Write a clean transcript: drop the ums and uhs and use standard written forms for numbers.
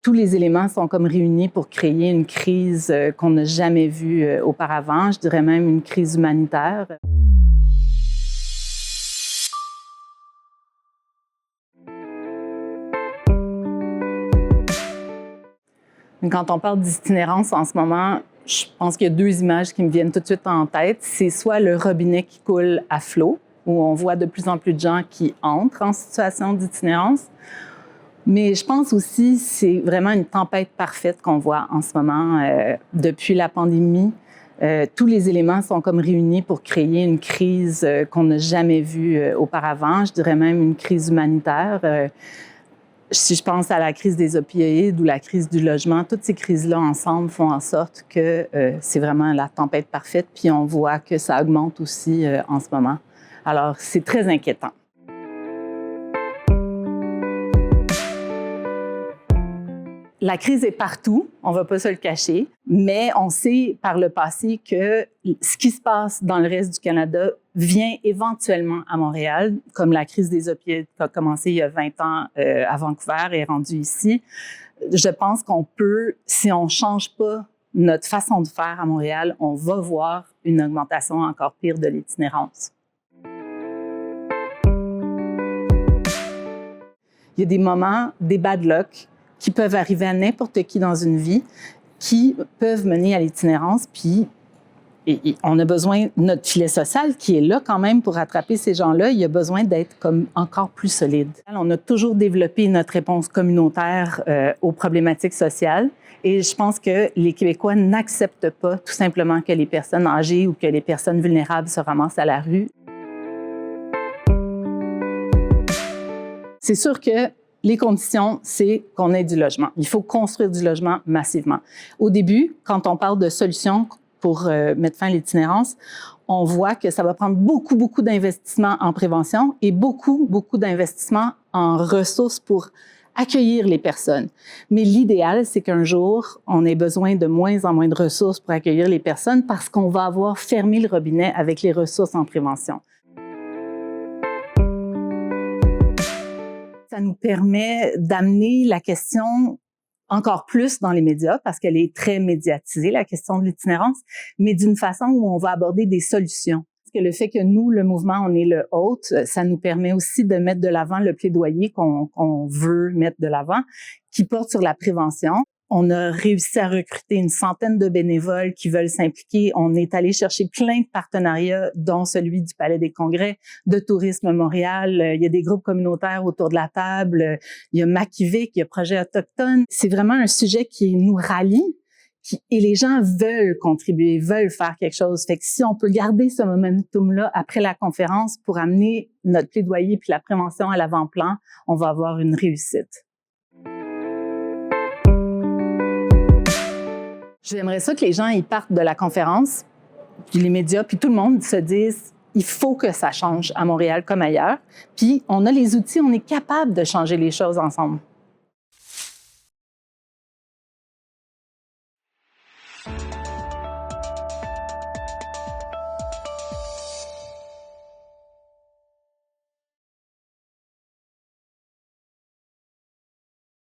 tous les éléments sont comme réunis pour créer une crise qu'on n'a jamais vue auparavant, je dirais même une crise humanitaire. Quand on parle d'itinérance en ce moment, je pense qu'il y a deux images qui me viennent tout de suite en tête. C'est soit le robinet qui coule à flot, où on voit de plus en plus de gens qui entrent en situation d'itinérance. Mais je pense aussi que c'est vraiment une tempête parfaite qu'on voit en ce moment depuis la pandémie. Tous les éléments sont comme réunis pour créer une crise qu'on n'a jamais vue auparavant, je dirais même une crise humanitaire. Si je pense à la crise des opioïdes ou la crise du logement, toutes ces crises-là ensemble font en sorte que c'est vraiment la tempête parfaite, puis on voit que ça augmente aussi en ce moment. Alors, c'est très inquiétant. La crise est partout, on ne va pas se le cacher, mais on sait par le passé que ce qui se passe dans le reste du Canada vient éventuellement à Montréal, comme la crise des opioïdes qui a commencé il y a 20 ans à Vancouver et est rendue ici. Je pense qu'on peut, si on ne change pas notre façon de faire à Montréal, on va voir une augmentation encore pire de l'itinérance. Il y a des moments, des bad luck, qui peuvent arriver à n'importe qui dans une vie, qui peuvent mener à l'itinérance, puis on a besoin de notre filet social qui est là quand même pour rattraper ces gens-là. Il y a besoin d'être comme encore plus solide. On a toujours développé notre réponse communautaire aux problématiques sociales et je pense que les Québécois n'acceptent pas tout simplement que les personnes âgées ou que les personnes vulnérables se ramassent à la rue. C'est sûr que les conditions, c'est qu'on ait du logement. Il faut construire du logement massivement. Au début, quand on parle de solutions pour mettre fin à l'itinérance, on voit que ça va prendre beaucoup d'investissements en prévention et beaucoup d'investissements en ressources pour accueillir les personnes. Mais l'idéal, c'est qu'un jour, on ait besoin de moins en moins de ressources pour accueillir les personnes parce qu'on va avoir fermé le robinet avec les ressources en prévention. Ça nous permet d'amener la question encore plus dans les médias parce qu'elle est très médiatisée, la question de l'itinérance, mais d'une façon où on va aborder des solutions. Parce que le fait que nous, le mouvement, on est le hôte, ça nous permet aussi de mettre de l'avant le plaidoyer qu'on veut mettre de l'avant, qui porte sur la prévention. On a réussi à recruter une centaine de bénévoles qui veulent s'impliquer. On est allé chercher plein de partenariats, dont celui du Palais des Congrès, de Tourisme Montréal. Il y a des groupes communautaires autour de la table. Il y a Makivik, il y a Projet Autochtone. C'est vraiment un sujet qui nous rallie et les gens veulent contribuer, veulent faire quelque chose. Fait que si on peut garder ce momentum-là après la conférence pour amener notre plaidoyer puis la prévention à l'avant-plan, on va avoir une réussite. J'aimerais ça que les gens ils partent de la conférence, puis les médias, puis tout le monde se disent il faut que ça change à Montréal comme ailleurs. Puis on a les outils, on est capable de changer les choses ensemble.